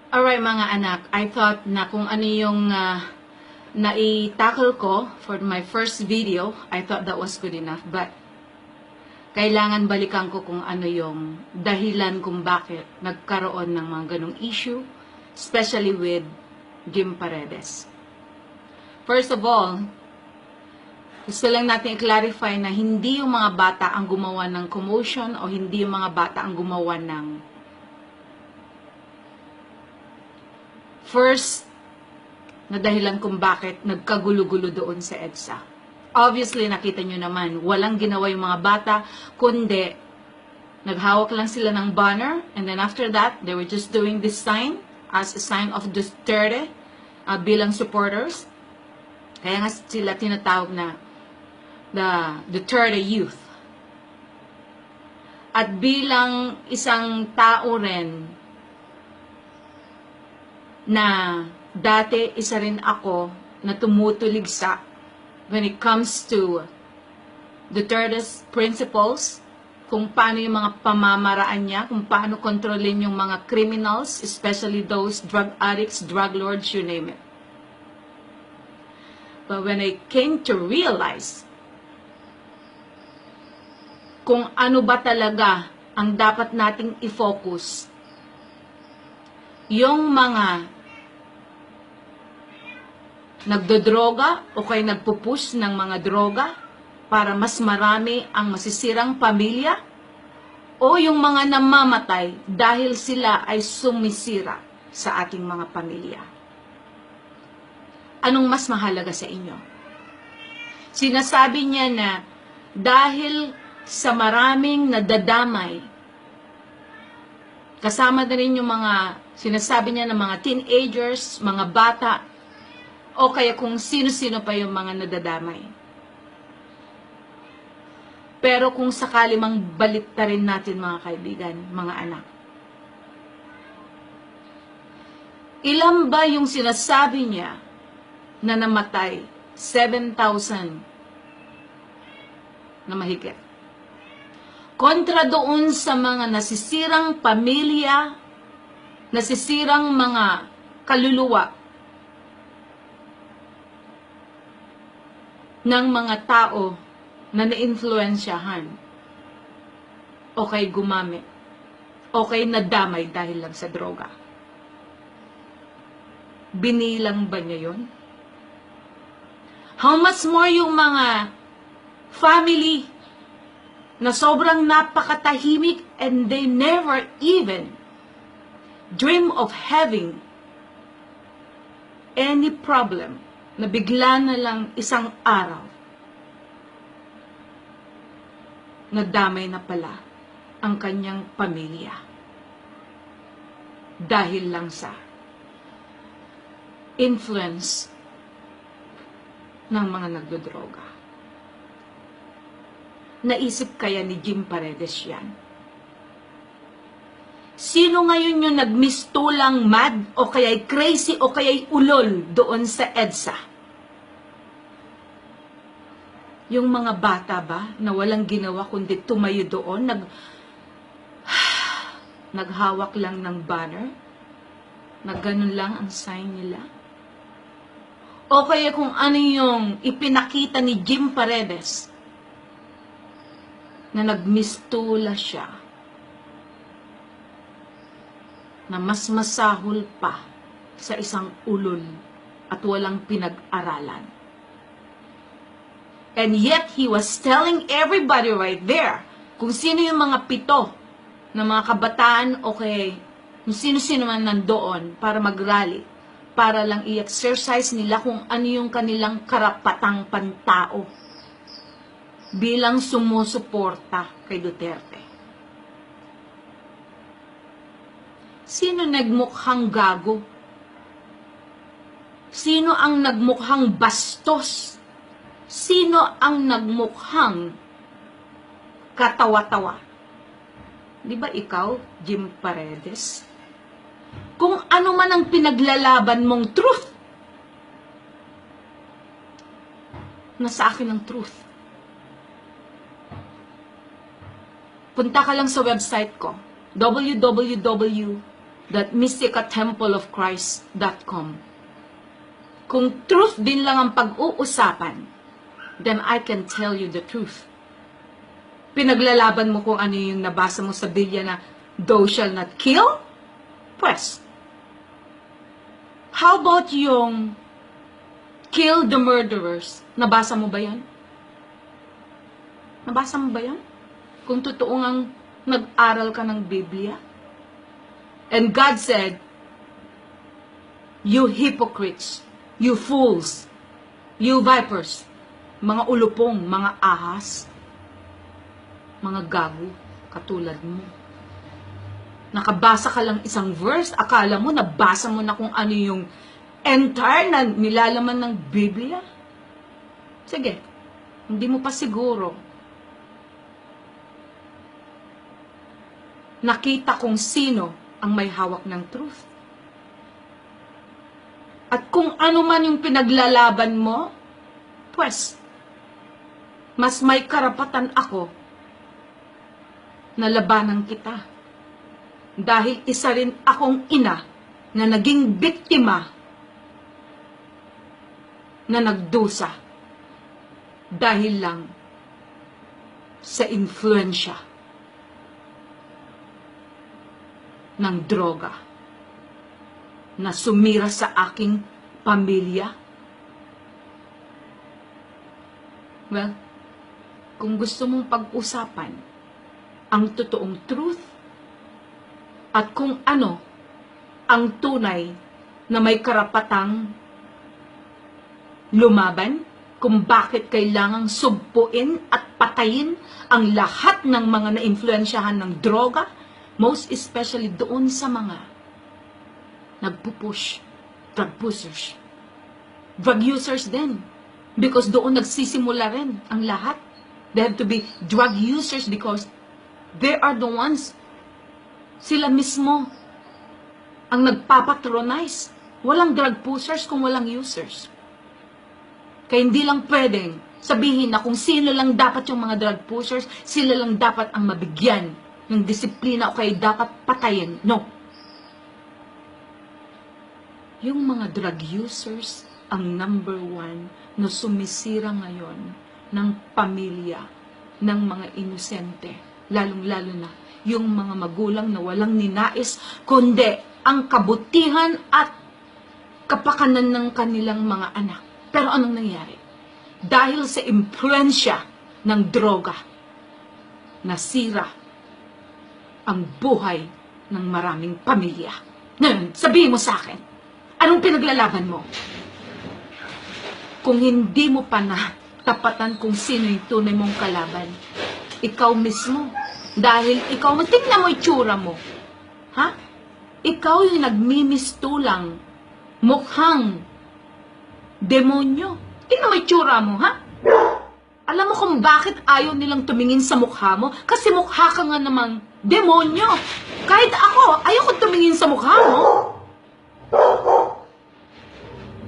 Alright mga anak, I thought na kung ano yung nai-tackle ko for my first video, I thought that was good enough. But, kailangan balikan ko kung ano yung dahilan kung bakit nagkaroon ng mga ganong issue, especially with Jim Paredes. First of all, gusto lang natin i-clarify na hindi yung mga bata ang gumawa ng commotion o hindi yung mga bata ang gumawa ng first na dahilan kung bakit nagkagulo-gulo doon sa EDSA. Obviously, nakita nyo naman, walang ginawa yung mga bata, kundi naghawak lang sila ng banner, and then after that, they were just doing this sign as a sign of Duterte bilang supporters. Kaya nga sila tinatawag na the Duterte Youth. At bilang isang tao rin na dati isa rin ako na tumutuligsa when it comes to Duterte's principles, kung paano yung mga pamamaraan niya, kung paano kontrolin yung mga criminals, especially those drug addicts, drug lords, you name it. But when I came to realize kung ano ba talaga ang dapat nating i-focus, yung mga nagdodroga o kaya nagpupush ng mga droga para mas marami ang masisirang pamilya, o yung mga namamatay dahil sila ay sumisira sa ating mga pamilya. Anong mas mahalaga sa inyo? Sinasabi niya na dahil sa maraming nadadamay, kasama na rin yung mga sinasabi niya ng mga teenagers, mga bata, o kaya kung sino-sino pa yung mga nadadamay. Pero kung sakali mang baliktarin natin mga kaibigan, mga anak, ilan ba yung sinasabi niya na namatay? 7,000 na mahigit. Kontra doon sa mga nasisirang pamilya, nasisirang mga kaluluwa ng mga tao na na-influensyahan o kay gumamit o kay nadamay dahil lang sa droga. Binilang ba niya yun? How much more yung mga family na sobrang napakatahimik and they never even dream of having any problem na bigla na lang isang araw nadamay na pala ang kanyang pamilya dahil lang sa influence ng mga nagdodroga. Naisip kaya ni Jim Paredes yan? Sino ngayon yung nagmistulang mad o kaya'y crazy o kaya'y ulol doon sa EDSA? Yung mga bata ba na walang ginawa kundi tumayo doon, naghawak lang ng banner, na ganun lang ang sign nila? O kaya kung ano yung ipinakita ni Jim Paredes, na nagmistula siya, na mas masahol pa sa isang ulol at walang pinag-aralan. And yet, he was telling everybody right there kung sino yung mga pito na mga kabataan o kung sino-sino man nandoon para mag-rally, para lang i-exercise nila kung ano yung kanilang karapatang pantao bilang sumusuporta kay Duterte. Sino nagmukhang gago? Sino ang nagmukhang bastos? Sino ang nagmukhang katawa-tawa? Di ba ikaw, Jim Paredes? Kung ano man ang pinaglalaban mong truth, nasa akin ang truth. Punta ka lang sa website ko, www that mysticatempleofchrist.com. Kung truth din lang ang pag-uusapan, then I can tell you the truth. Pinaglalaban mo kung ano yung nabasa mo sa Biblia na thou shall not kill? Pues, how about yung kill the murderers? Nabasa mo ba yan? Nabasa mo ba yan? Kung totoo ngang nag-aral ka ng Biblia? And God said, you hypocrites, you fools, you vipers, mga ulupong, mga ahas, mga gago, katulad mo. Nakabasa ka lang isang verse, akala mo, nabasa mo na kung ano yung entire na nilalaman ng Biblia? Sige, hindi mo pa siguro nakita kung sino ang may hawak ng truth. At kung ano man yung pinaglalaban mo, pues, mas may karapatan ako na labanan kita. Dahil isa rin akong ina na naging biktima na nagdusa dahil lang sa influensya ng droga na sumira sa aking pamilya. Well, kung gusto mong pag-usapan ang totoong truth at kung ano ang tunay na may karapatang lumaban, kung bakit kailangang sugpuin at patayin ang lahat ng mga naimpluwensyahan ng droga, most especially doon sa mga nagpupush, drug pushers. Drug users din. Because doon nagsisimula rin ang lahat. They have to be drug users because they are the ones, sila mismo, ang nagpapatronize. Walang drug pushers kung walang users. Kaya hindi lang pwedeng sabihin na kung sino lang dapat yung mga drug pushers, sila lang dapat ang mabigyan ng disiplina o kaya dapat patayin. No. Yung mga drug users ang number one na sumisira ngayon ng pamilya ng mga inosente. Lalong-lalo na yung mga magulang na walang ninais, kundi ang kabutihan at kapakanan ng kanilang mga anak. Pero anong nangyari? Dahil sa impluensya ng droga, nasira ang buhay ng maraming pamilya. Ngayon, sabihin mo sa akin, anong pinaglalaban mo? Kung hindi mo pa na tapatan kung sino yung tunay mong kalaban, ikaw mismo. Dahil ikaw, tingnan mo yung tsura mo. Ha? Ikaw yung nagmimistulang mukhang demonyo. Tingnan mo yung tsura mo, ha? Alam mo kung bakit ayaw nilang tumingin sa mukha mo? Kasi mukha ka nga namang demonyo. Kahit ako, ayoko tumingin sa mukha mo.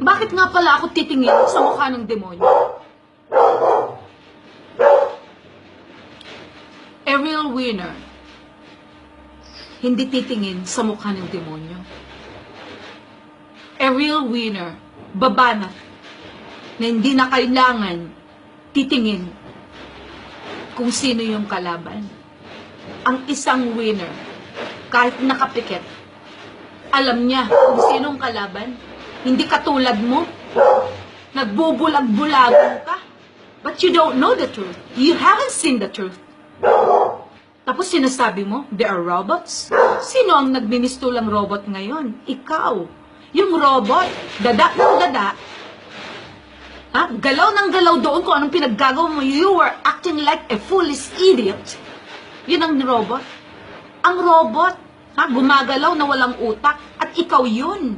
Bakit nga pala ako titingin sa mukha ng demonyo? A real winner, hindi titingin sa mukha ng demonyo. A real winner, babanat, na hindi na kailangan titingin kung sino yung kalaban. Ang isang winner, kahit nakapikit, alam niya kung sinong kalaban. Hindi katulad mo, nagbubulag-bulagan ka. But you don't know the truth. You haven't seen the truth. Tapos sinasabi mo, they are robots? Sino ang nagministulang robot ngayon? Ikaw. Yung robot, dada ng dada, ha? Galaw ng galaw doon kung anong pinaggagawa mo. You were acting like a foolish idiot. Yun ang robot. Ang robot, ha? Gumagalaw na walang utak. At ikaw yun.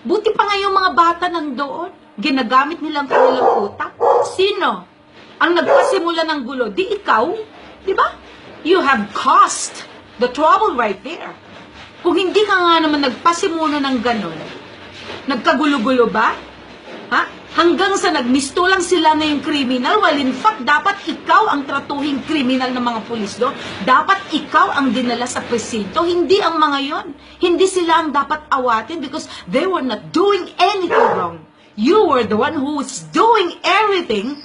Buti pa nga yung mga bata nandoon. Ginagamit nilang kanilang utak. Sino ang nagpasimula ng gulo? Di ikaw. Di ba? You have caused the trouble right there. Kung hindi ka nga naman nagpasimula ng ganon, nagkagulo-gulo ba? Ha? Hanggang sa nagmistulang sila na yung criminal, while in fact, dapat ikaw ang tratuhing criminal ng mga pulis do. Dapat ikaw ang dinala sa presinto, hindi ang mga yon. Hindi sila ang dapat awatin because they were not doing anything wrong. You were the one who was doing everything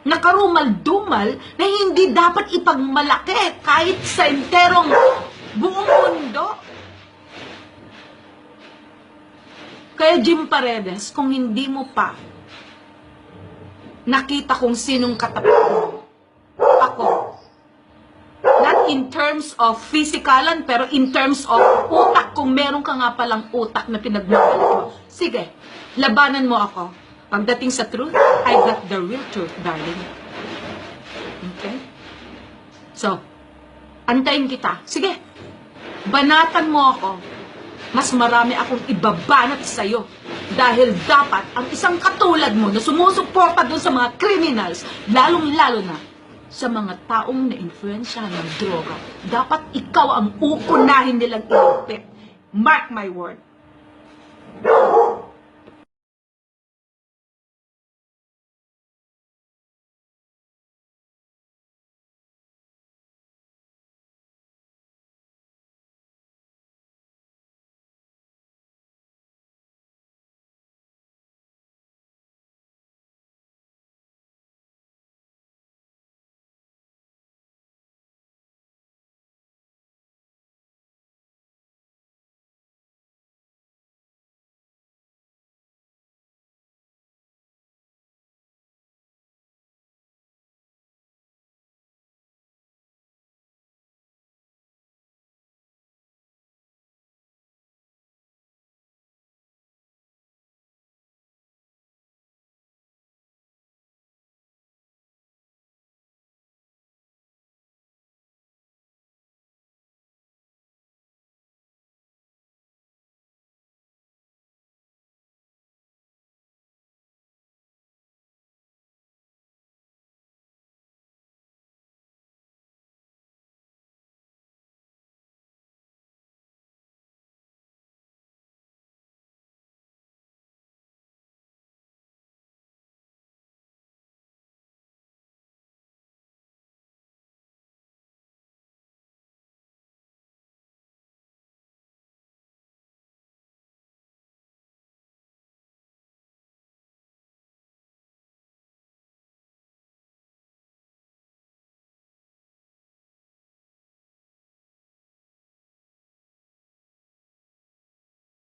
na karumal-dumal na hindi dapat ipagmalaki kahit sa enterong buong mundo. Kaya Jim Paredes, kung hindi mo pa nakita kung sinong katapat mo, ako, not in terms of physikalan, pero in terms of utak, kung meron ka nga palang utak na pinagmamalit mo, sige, labanan mo ako. Pagdating sa truth, I got the real truth, darling. Okay? So, antayin kita. Sige, banatan mo ako. Mas marami akong ibabanat sa'yo. Dahil dapat, ang isang katulad mo na sumusuporta doon sa mga criminals, lalong-lalo na sa mga taong na-influensyahan ng droga, dapat ikaw ang uunahin nilang ilapit. Mark my word.